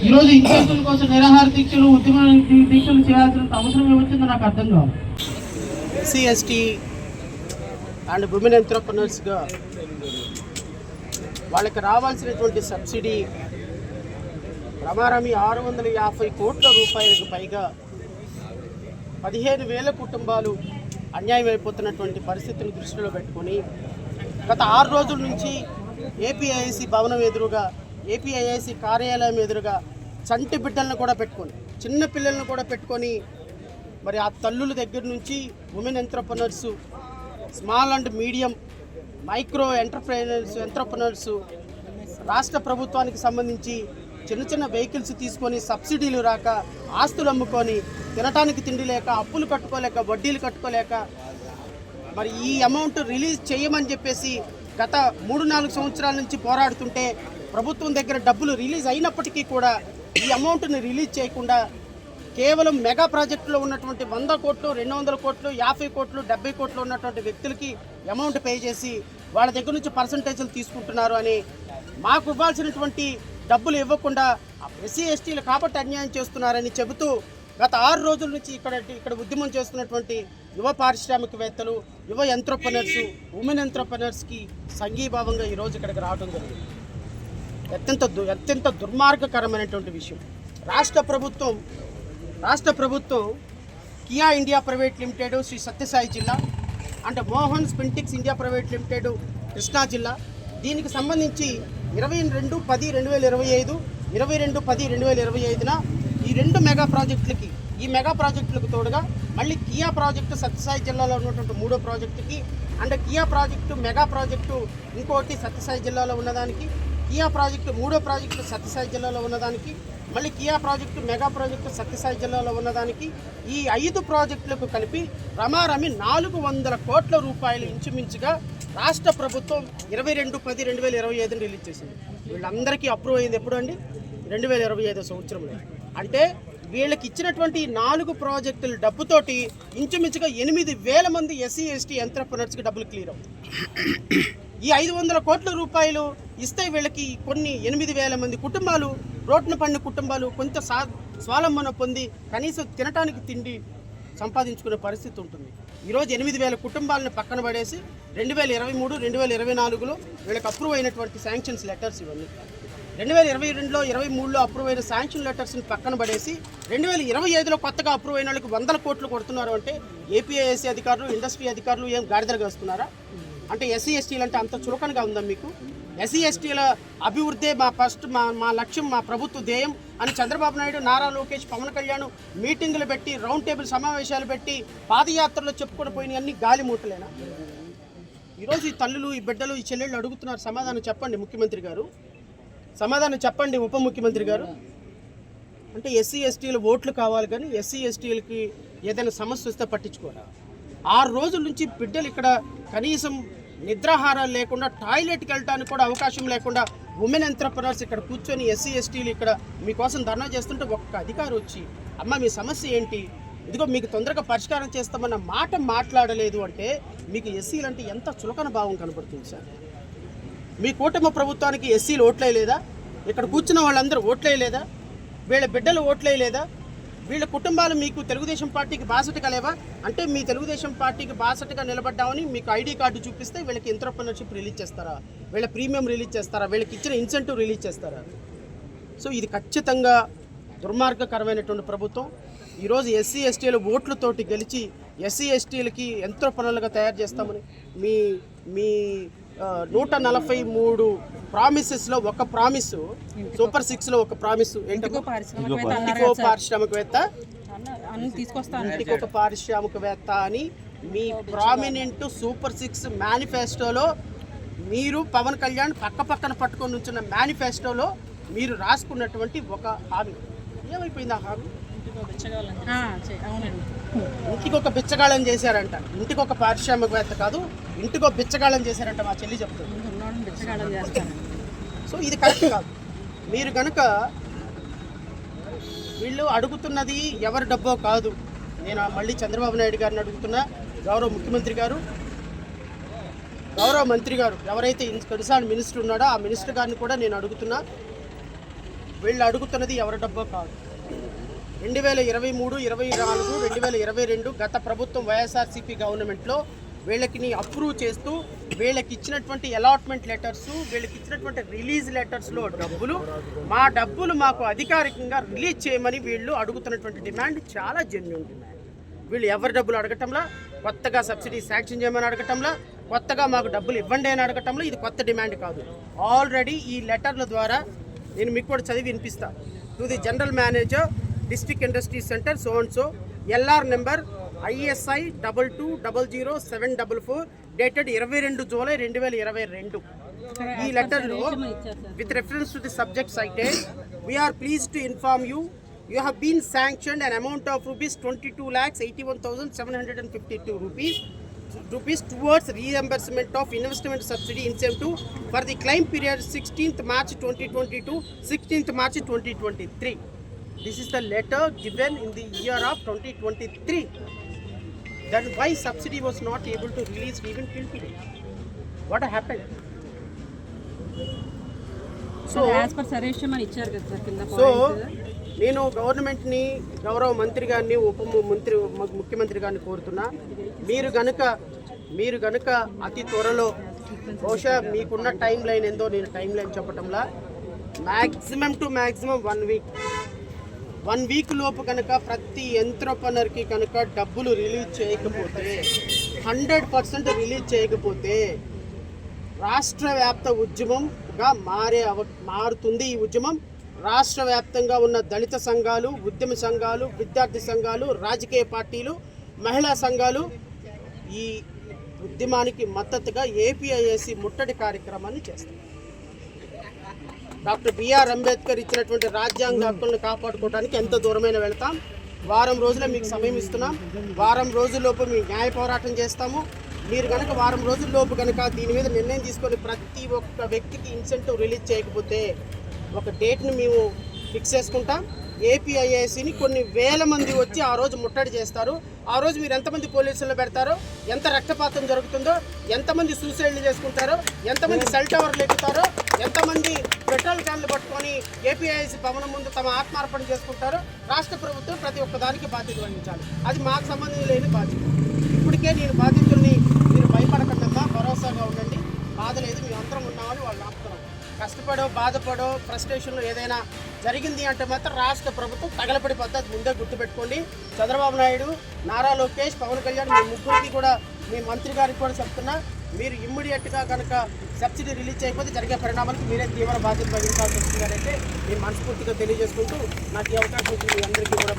ఈరోజు ఇంటర్వ్యూల కోసం నిరాహార దీక్షలు ఉద్యమ దీక్షలు చేయాల్సిన అవసరం ఏమొచ్చిందో నాకు అర్థం కాదు. ఎస్సీ ఎస్టీ అండ్ ఉమెన్ ఎంటర్‌ప్రెన్యూర్స్గా వాళ్ళకి రావాల్సినటువంటి సబ్సిడీ రమారమి 650 కోట్ల రూపాయలకు పైగా 15,000 కుటుంబాలు అన్యాయం అయిపోతున్నటువంటి పరిస్థితిని దృష్టిలో పెట్టుకొని గత 6 రోజుల నుంచి ఏపీఐఐసి భవనం ఎదురుగా, ఏపీఐఐసి కార్యాలయం ఎదురుగా చంటి బిడ్డలను కూడా పెట్టుకొని, చిన్న పిల్లలను కూడా పెట్టుకొని మరి ఆ తల్లుల దగ్గర నుంచి women entrepreneurs, small and medium micro entrepreneurs రాష్ట్ర ప్రభుత్వానికి సంబంధించి చిన్న చిన్న వెహికల్స్ తీసుకొని సబ్సిడీలు రాక, ఆస్తులు అమ్ముకొని, తినటానికి తిండి లేక, అప్పులు కట్టుకోలేక, వడ్డీలు కట్టుకోలేక మరి ఈ అమౌంట్ రిలీజ్ చేయమని చెప్పేసి గత 3-4 సంవత్సరాల నుంచి పోరాడుతుంటే ప్రభుత్వం దగ్గర డబ్బులు రిలీజ్ అయినప్పటికీ కూడా ఈ అమౌంట్ని రిలీజ్ చేయకుండా కేవలం మెగా ప్రాజెక్టులో ఉన్నటువంటి 100 కోట్లు, 200 కోట్లు, 50 కోట్లు, 70 కోట్లు ఉన్నటువంటి వ్యక్తులకి అమౌంట్ పే చేసి వాళ్ళ దగ్గర నుంచి పర్సంటేజ్లు తీసుకుంటున్నారు అని, మాకు ఇవ్వాల్సినటువంటి డబ్బులు ఇవ్వకుండా ఎస్సీ ఎస్టీలు కాబట్టి అన్యాయం చేస్తున్నారని చెబుతూ గత 6 రోజుల నుంచి ఇక్కడ ఉద్యమం చేస్తున్నటువంటి యువ పారిశ్రామికవేత్తలు, యువ ఎంటర్‌ప్రెన్యూర్స్, ఉమెన్ ఎంటర్‌ప్రెన్యూర్స్కి సంఘీభావంగా ఈరోజు ఇక్కడికి రావడం జరిగింది. అత్యంత దుర్మార్గకరమైనటువంటి విషయం. రాష్ట్ర ప్రభుత్వం Kia India private limited Sri Sathya Sai అంటే Mohan Spintex India private limited Krishna జిల్లా, దీనికి సంబంధించి 22/10/2025, 22/10/2025న ఈ 2 మెగా ప్రాజెక్టులకు తోడుగా మళ్ళీ కియా ప్రాజెక్టు సత్యసాయి జిల్లాలో ఉన్నటువంటి 3వ ప్రాజెక్టుకి, అంటే కియా ప్రాజెక్టు మెగా ప్రాజెక్టు ఇంకోటి సత్యసాయి జిల్లాలో ఉన్నదానికి, కియా ప్రాజెక్టు 3వ ప్రాజెక్టు సత్యసాయి జిల్లాలో ఉన్నదానికి, మళ్ళీ Kia project mega project Sathya Sai జిల్లాలో ఉన్నదానికి, ఈ 5 ప్రాజెక్టులకు కలిపి రమారమి 400 కోట్ల రూపాయలు ఇంచుమించుగా రాష్ట్ర ప్రభుత్వం 22/10/2025 రిలీజ్ చేసింది. వీళ్ళందరికీ అప్రూవ్ అయింది ఎప్పుడు అండి? 2025 సంవత్సరంలో. అంటే వీళ్ళకి ఇచ్చినటువంటి 4 ప్రాజెక్టుల డబ్బుతోటి ఇంచుమించుగా 8,000 మంది ఎస్సీ ఎస్టీ ఎంటర్‌ప్రెన్యూర్స్కి డబ్బులు క్లియర్ అవుతాయి. ఈ 500 కోట్ల రూపాయలు ఇస్తే వీళ్ళకి కొన్ని 8,000 మంది కుటుంబాలు, రోడ్డున పడిన కుటుంబాలు కొంత స్వావలంబన పొంది కనీసం తినటానికి తిండి సంపాదించుకునే పరిస్థితి ఉంటుంది. ఈరోజు 8,000 కుటుంబాలను పక్కన పడేసి 2023, 2024లో వీళ్ళకి అప్రూవ్ అయినటువంటి శాంక్షన్స్ లెటర్స్ ఇవన్నీ 2022లో, 23లో అప్రూవ్ అయిన శాంక్షన్ లెటర్స్ని పక్కన పడేసి 2025లో కొత్తగా అప్రూవ్ అయిన వాళ్ళకి 100 కోట్లు కొడుతున్నారు. అంటే ఏపీఐఐసి అధికారులు, ఇండస్ట్రీ అధికారులు ఏం గాడిదలుగా వస్తున్నారా? అంటే ఎస్సీ ఎస్టీలు అంటే అంత చులకనగా ఉందా మీకు? ఎస్సీ ఎస్టీల అభివృద్ధే మా లక్ష్యం, మా ప్రభుత్వ ధ్యేయం అని చంద్రబాబు నాయుడు, నారా లోకేష్, పవన్ కళ్యాణ్ మీటింగులు పెట్టి, రౌండ్ టేబుల్ సమావేశాలు పెట్టి, పాదయాత్రలో చెప్పుకొని పోయిన అన్ని గాలి మూటలేనా? ఈరోజు ఈ తల్లులు, ఈ బిడ్డలు, ఈ చెల్లెళ్ళు అడుగుతున్నారు. సమాధానం చెప్పండి ముఖ్యమంత్రి గారు, సమాధానం చెప్పండి ఉప ముఖ్యమంత్రి గారు. అంటే ఎస్సీ ఎస్టీలు ఓట్లు కావాలి కానీ ఎస్సీ ఎస్టీలకి ఏదైనా సమస్య వస్తే పట్టించుకోరా? 6 రోజుల నుంచి బిడ్డలు ఇక్కడ కనీసం నిద్రాహారాలు లేకుండా, టాయిలెట్కి వెళ్ళడానికి కూడా అవకాశం లేకుండా ఉమెన్ ఎంటర్‌ప్రెన్యూర్స్ ఇక్కడ కూర్చొని ఎస్సీ ఎస్టీలు ఇక్కడ మీకోసం ధర్నా చేస్తుంటే ఒక్క అధికారి వచ్చి అమ్మ మీ సమస్య ఏంటి, ఇదిగో మీకు తొందరగా పరిష్కారం చేస్తామన్న మాట మాట్లాడలేదు అంటే మీకు ఎస్సీలు అంటే ఎంత చులకన భావం కనబడుతుంది సార్. మీ కూటమి ప్రభుత్వానికి ఎస్సీలు ఓట్లేయలేదా? ఇక్కడ కూర్చున్న వాళ్ళందరూ ఓట్లేయలేదా? వీళ్ళ బిడ్డలు ఓట్లేయలేదా? వీళ్ళ కుటుంబాలు మీకు తెలుగుదేశం పార్టీకి బాసటగా లేవా? అంటే మీ తెలుగుదేశం పార్టీకి బాసటగా నిలబడ్డామని మీకు ఐడి కార్డు చూపిస్తే వీళ్ళకి ఎంటర్‌ప్రెన్యూర్షిప్ రిలీజ్ చేస్తారా? వీళ్ళ ప్రీమియం రిలీజ్ చేస్తారా? వీళ్ళకి ఇచ్చిన ఇన్సెంటివ్ రిలీజ్ చేస్తారా? సో ఇది ఖచ్చితంగా దుర్మార్గకరమైనటువంటి ప్రభుత్వం. ఈరోజు ఎస్సీ ఎస్టీలు ఓట్లతోటి గెలిచి ఎస్సీ ఎస్టీలకి ఎంటర్‌ప్రెన్యూర్లుగా తయారు చేస్తామని మీ 143 ప్రామిసెస్లో ఒక ప్రామిస్, సూపర్ 6లో ఒక ప్రామిస్ ఇంటికో పారిశ్రామికవేత్త అని మీ ప్రామినెంట్ సూపర్ 6 మేనిఫెస్టోలో మీరు పవన్ కళ్యాణ్ పక్కన పట్టుకొని ఉంచిన మేనిఫెస్టోలో మీరు రాసుకున్నటువంటి ఒక హామీ ఏమైపోయింది? ఆ హామీ ఇంటికొక బిచ్చగాళం చేశారంట. ఇంటికొక పారిశ్రామికవేత్త కాదు, ఇంటికొక బిచ్చగాళం చేశారంట మా చెల్లి చెప్తుంది. సో ఇది కరెక్ట్ కాదు. మీరు కనుక వీళ్ళు అడుగుతున్నది ఎవరి డబ్బో కాదు. నేను మళ్ళీ చంద్రబాబు నాయుడు గారిని అడుగుతున్నా, గౌరవ ముఖ్యమంత్రి గారు, గౌరవ మంత్రి గారు, ఎవరైతే కన్సర్న్ మినిస్టర్ ఉన్నాడో ఆ మినిస్టర్ గారిని కూడా నేను అడుగుతున్నా, వీళ్ళు అడుగుతున్నది ఎవరి డబ్బో కాదు. 2023, 24, 2022 గత ప్రభుత్వం వైఎస్ఆర్సీపీ గవర్నమెంట్లో వీళ్ళకి అప్రూవ్ చేస్తూ వీళ్ళకి ఇచ్చినటువంటి అలాట్మెంట్ లెటర్స్, వీళ్ళకి ఇచ్చినటువంటి రిలీజ్ లెటర్స్లో మా డబ్బులు మాకు అధికారికంగా రిలీజ్ చేయమని వీళ్ళు అడుగుతున్నటువంటి డిమాండ్ చాలా జెన్యూన్ డిమాండ్. వీళ్ళు ఎవరి డబ్బులు అడగటంలా, కొత్తగా సబ్సిడీ శాంక్షన్ చేయమని అడగటంలా, కొత్తగా మాకు డబ్బులు ఇవ్వండి అని అడగటంలో ఇది కొత్త డిమాండ్ కాదు. ఆల్రెడీ ఈ లెటర్ల ద్వారా నేను మీకు కూడా చదివి వినిపిస్తా. To the general manager district industry centre so and so, LR number ISI 22000744 dated 22 July 2022. ఈ లెటర్లో with reference to the subject cited, we are pleased to inform you you have been sanctioned an amount of rupees 22,81,752 rupees towards reimbursement of investment subsidy incentive for the claim period 16th March 2022 16th March 2023. This is the letter given in the year of 2023. Then why subsidy was not able to release even till today? What happened? So as per సరేషం అని ఇచ్చారు కదా sir కింద so నేను గవర్నమెంట్ని, గౌరవ మంత్రి గారిని, ముఖ్యమంత్రి గారిని కోరుతున్నా, మీరు గనుక అతి త్వరలో, బహుశా మీకున్న టైం లైన్ ఏందో నేను టైం లైన్ చెప్పటంలా, మ్యాక్సిమం టు మ్యాక్సిమం 1 వీక్ లోపు కనుక ప్రతి ఎంట్రప్రెనర్కి కనుక డబ్బులు రిలీజ్ చేయకపోతే, 100% రిలీజ్ చేయకపోతే రాష్ట్ర వ్యాప్త ఉద్యమంగా మారుతుంది. ఈ ఉద్యమం రాష్ట్ర వ్యాప్తంగా ఉన్న దళిత సంఘాలు, ఉద్యమ సంఘాలు, విద్యార్థి సంఘాలు, రాజకీయ పార్టీలు, మహిళా సంఘాలు ఈ ఉద్యమానికి మద్దతుగా APIAC ముట్టడి కార్యక్రమాన్ని చేస్తారు. డాక్టర్ బిఆర్ అంబేద్కర్ ఇచ్చినటువంటి రాజ్యాంగ హక్కులను కాపాడుకోవడానికి ఎంత దూరమైన వెళ్తాం. వారం రోజులే మీకు సమయం ఇస్తున్నాం. వారం రోజుల్లోపు మీ న్యాయ పోరాటం చేస్తాము. మీరు కనుక వారం రోజుల్లోపు కనుక దీని మీద నిర్ణయం తీసుకొని ప్రతి ఒక్క వ్యక్తికి ఇన్సెంటివ్ రిలీజ్ చేయకపోతే ఒక డేట్ని మేము ఫిక్స్ చేసుకుంటాం. APIACని కొన్ని వేల మంది వచ్చి ఆ రోజు ముట్టడి చేస్తారు. ఆ రోజు మీరు ఎంతమంది పోలీసుల్లో పెడతారో, ఎంత రక్తపాతం జరుగుతుందో, ఎంతమంది సూసైడ్లు చేసుకుంటారో, ఎంతమంది సెల్ టవర్లు ఎక్కుతారో, ఎంతమంది పెట్రోల్ క్యాన్లు పట్టుకొని APIAC భవనం ముందు తమ ఆత్మార్పణ చేసుకుంటారో రాష్ట్ర ప్రభుత్వం ప్రతి ఒక్కదానికి బాధ్యత వహించాలి. అది మాకు సంబంధం లేని బాధ్యత. ఇప్పటికే నేను బాధితుల్ని, మీరు భయపడకుండా భరోసాగా ఉండండి, బాధ లేదు, మీ అందరం ఉన్నామని వాళ్ళు ఆపుతున్నారు. కష్టపడో, బాధపడో, ఫ్రస్ట్రేషన్లో ఏదైనా జరిగింది అంటే మాత్రం రాష్ట్ర ప్రభుత్వం తగలపడి పద్ధతి ముందే గుర్తుపెట్టుకోండి. చంద్రబాబు నాయుడు, నారా లోకేష్, పవన్ కళ్యాణ్, మీ ముగ్గురికి కూడా, మీ మంత్రి గారికి కూడా చెప్తున్నా, మీరు ఇమ్మీడియట్గా కనుక సబ్సిడీ రిలీజ్ చేయకపోతే జరిగే పరిణామాలకు మీరే తీవ్ర బాధ్యత వహించాల్సి వస్తుంది అయితే నేను మనస్ఫూర్తిగా తెలియజేసుకుంటూ నాకు ఈ అవకాశం ఇచ్చిన మీ అందరికీ కూడా